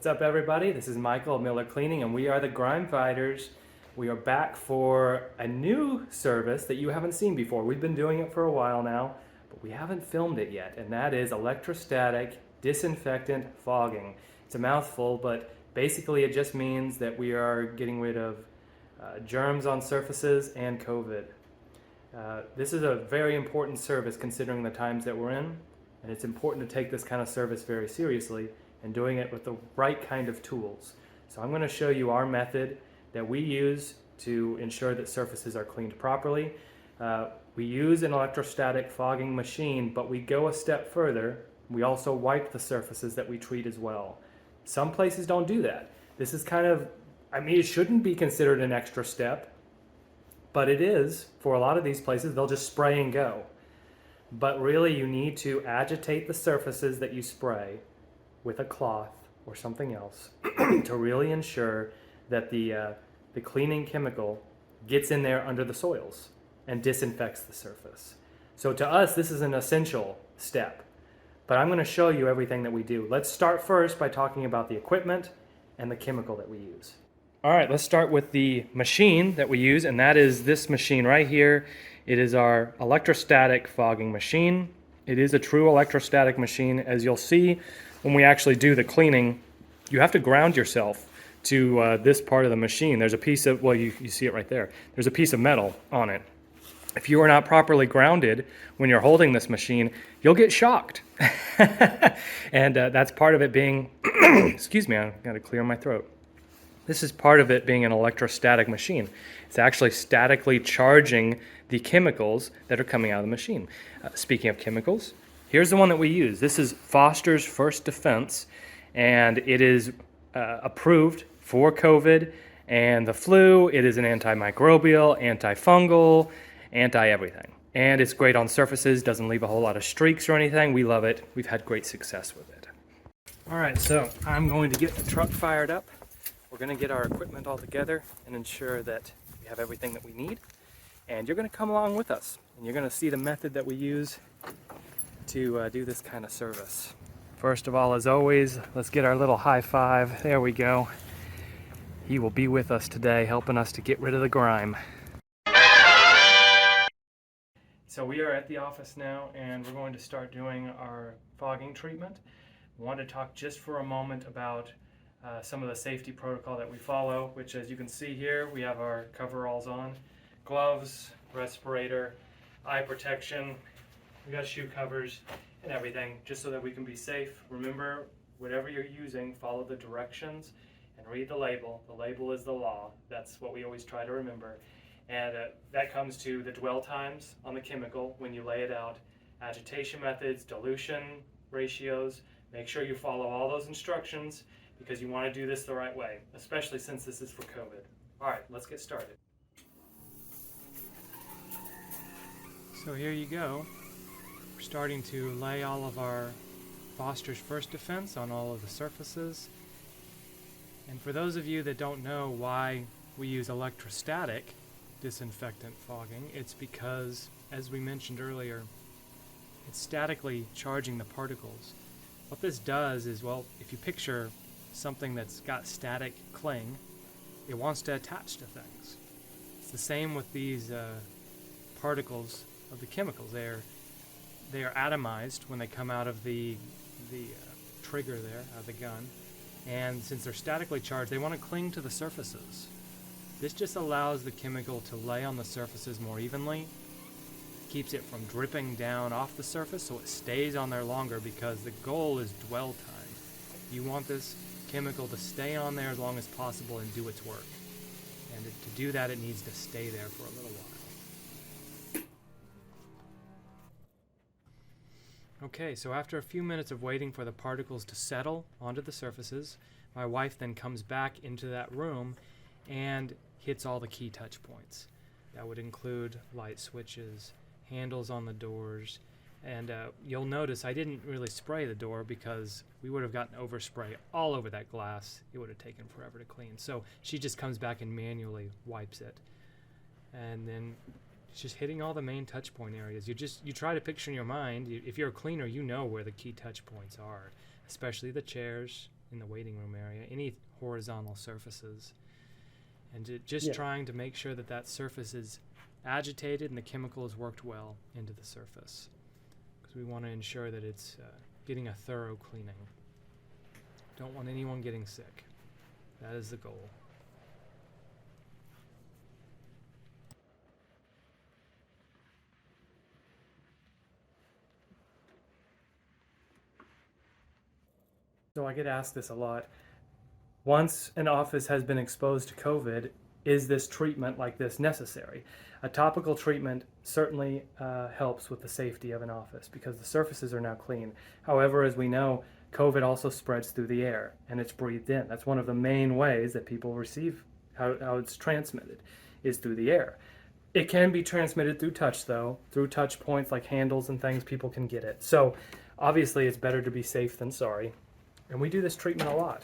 What's up, everybody? This is Michael of Miller Cleaning, and we are the Grime Fighters. We are back for a new service that you haven't seen before. We've been doing it for a while now, but we haven't filmed it yet, and that is electrostatic disinfectant fogging. It's a mouthful, but basically it just means that we are getting rid of germs on surfaces and COVID. This is a very important service considering the times that we're in, and it's important to take this kind of service very seriously and doing it with the right kind of tools. So I'm going to show you our method that we use to ensure that surfaces are cleaned properly. We use an electrostatic fogging machine, but we go a step further. We also wipe the surfaces that we treat as well. Some places don't do that. This is kind of, it shouldn't be considered an extra step, but it is. For a lot of these places, they'll just spray and go. But really, you need to agitate the surfaces that you spray with a cloth or something else to really ensure that the cleaning chemical gets in there under the soils and disinfects the surface. So to us, this is an essential step, but I'm going to show you everything that we do. Let's start first by talking about the equipment and the chemical that we use. All right, let's start with the machine that we use, and that is this machine right here. It is our electrostatic fogging machine. It is a true electrostatic machine. As you'll see, when we actually do the cleaning, you have to ground yourself to this part of the machine. There's a piece of, well, you see it right there. There's a piece of metal on it. If you are not properly grounded when you're holding this machine, you'll get shocked. And that's part of it being, excuse me, I've got to clear my throat. This is part of it being an electrostatic machine. It's actually statically charging the chemicals that are coming out of the machine. Speaking of chemicals, here's the one that we use. This is Foster's First Defense, and it is approved for COVID and the flu. It is an antimicrobial, antifungal, anti-everything. And it's great on surfaces, doesn't leave a whole lot of streaks or anything. We love it. We've had great success with it. All right, so I'm going to get the truck fired up. We're going to get our equipment all together and ensure that we have everything that we need. And you're going to come along with us, and you're going to see the method that we use to do this kind of service. First of all, as always, let's get our little high five. There we go. He will be with us today, helping us to get rid of the grime. So we are at the office now, and we're going to start doing our fogging treatment. I want to talk just for a moment about some of the safety protocol that we follow, which, as you can see here, we have our coveralls on, gloves, respirator, eye protection, we got shoe covers and everything, just so that we can be safe. Remember, whatever you're using, follow the directions and read the label. The label is the law. That's what we always try to remember. And that comes to the dwell times on the chemical when you lay it out, agitation methods, dilution ratios. Make sure you follow all those instructions because you want to do this the right way, especially since this is for COVID. All right, let's get started. So here you go. We're starting to lay all of our Foster's First Defense on all of the surfaces. And for those of you that don't know why we use electrostatic disinfectant fogging, it's because, as we mentioned earlier, it's statically charging the particles. What this does is, well, if you picture something that's got static cling, it wants to attach to things. It's the same with these particles of the chemicals. They are atomized when they come out of the trigger there, out of the gun, and since they're statically charged, they want to cling to the surfaces. This just allows the chemical to lay on the surfaces more evenly, keeps it from dripping down off the surface so it stays on there longer, because the goal is dwell time. You want this chemical to stay on there as long as possible and do its work. And to do that, it needs to stay there for a little while. Okay, so after a few minutes of waiting for the particles to settle onto the surfaces, my wife then comes back into that room and hits all the key touch points. That would include light switches, handles on the doors, and you'll notice I didn't really spray the door because we would have gotten overspray all over that glass. It would have taken forever to clean. So she just comes back and manually wipes it. And then it's just hitting all the main touch point areas. You try to picture in your mind, if you're a cleaner, you know where the key touch points are, especially the chairs in the waiting room area, any horizontal surfaces. And just trying to make sure that that surface is agitated and the chemical has worked well into the surface. Because we want to ensure that it's getting a thorough cleaning. Don't want anyone getting sick. That is the goal. So I get asked this a lot. Once an office has been exposed to COVID, is this treatment like this necessary? A topical treatment certainly helps with the safety of an office because the surfaces are now clean. However, as we know, COVID also spreads through the air and it's breathed in. That's one of the main ways that people receive how it's transmitted, is through the air. It can be transmitted through touch though, through touch points like handles and things, people can get it. So obviously it's better to be safe than sorry. And we do this treatment a lot.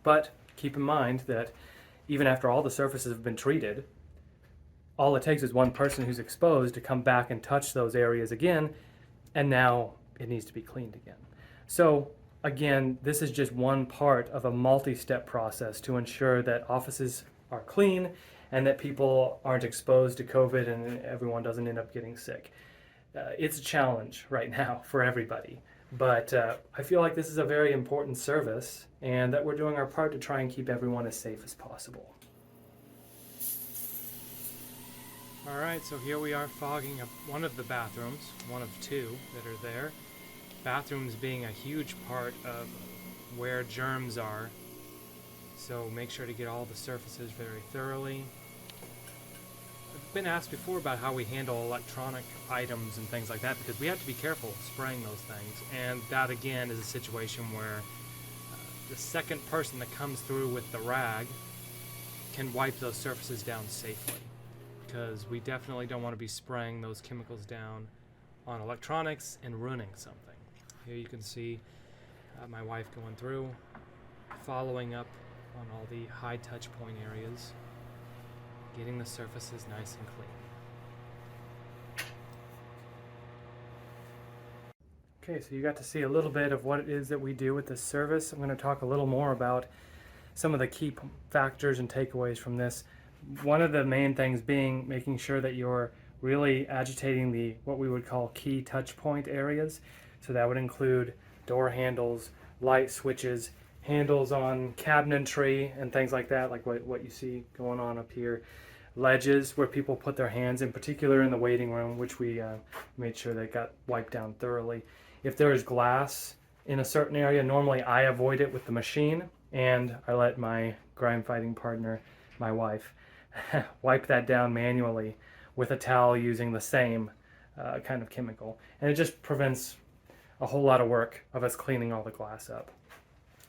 But keep in mind that even after all the surfaces have been treated, all it takes is one person who's exposed to come back and touch those areas again, and now it needs to be cleaned again. So again, this is just one part of a multi-step process to ensure that offices are clean and that people aren't exposed to COVID and everyone doesn't end up getting sick. It's a challenge right now for everybody. But I feel like this is a very important service and that we're doing our part to try and keep everyone as safe as possible. All right, so here we are fogging up one of the bathrooms, one of two that are there. Bathrooms being a huge part of where germs are. So make sure to get all the surfaces very thoroughly. I've been asked before about how we handle electronic items and things like that because we have to be careful spraying those things. And that again is a situation where the second person that comes through with the rag can wipe those surfaces down safely, because we definitely don't want to be spraying those chemicals down on electronics and ruining something. Here you can see my wife going through, following up on all the high touch point areas, getting the surfaces nice and clean. Okay, so you got to see a little bit of what it is that we do with this service. I'm going to talk a little more about some of the key factors and takeaways from this. One of the main things being making sure that you're really agitating the what we would call key touch point areas. So that would include door handles, light switches, handles on cabinetry and things like that, like what you see going on up here. Ledges where people put their hands, in particular in the waiting room, which we made sure they got wiped down thoroughly. If there is glass in a certain area, normally I avoid it with the machine and I let my grime fighting partner, my wife, wipe that down manually with a towel using the same kind of chemical. And it just prevents a whole lot of work of us cleaning all the glass up.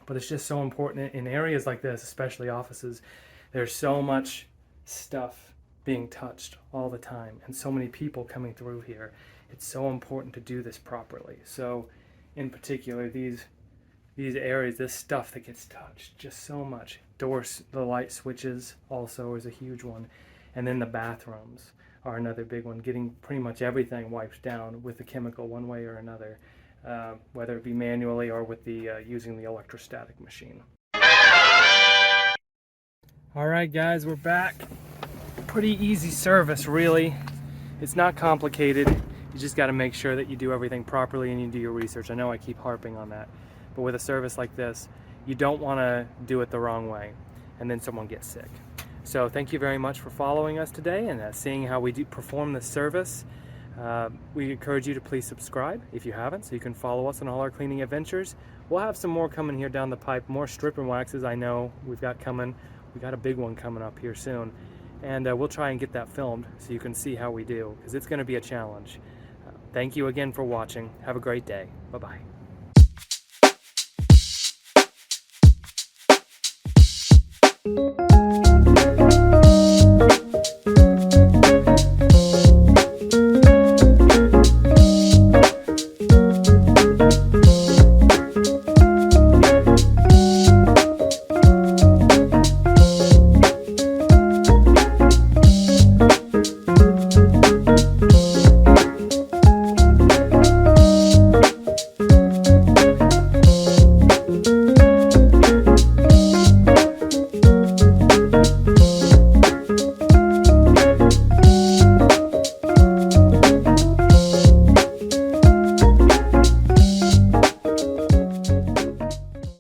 But it's just so important in areas like this, especially offices. There's so much stuff being touched all the time and so many people coming through here. It's so important to do this properly. So in particular, these areas, this stuff that gets touched, just so much. Doors, the light switches also is a huge one. And then the bathrooms are another big one, getting pretty much everything wiped down with the chemical one way or another, whether it be manually or with the using the electrostatic machine. All right, guys, we're back. Pretty easy service, really. It's not complicated. You just got to make sure that you do everything properly and you do your research. I know I keep harping on that, but with a service like this, you don't want to do it the wrong way and then someone gets sick. So thank you very much for following us today and seeing how we do perform this service. We encourage you to please subscribe if you haven't, so you can follow us on all our cleaning adventures. We'll have some more coming here down the pipe, more strip and waxes I know we've got coming. We got a big one coming up here soon. And we'll try and get that filmed so you can see how we do, because it's going to be a challenge. Thank you again for watching. Have a great day. Bye-bye.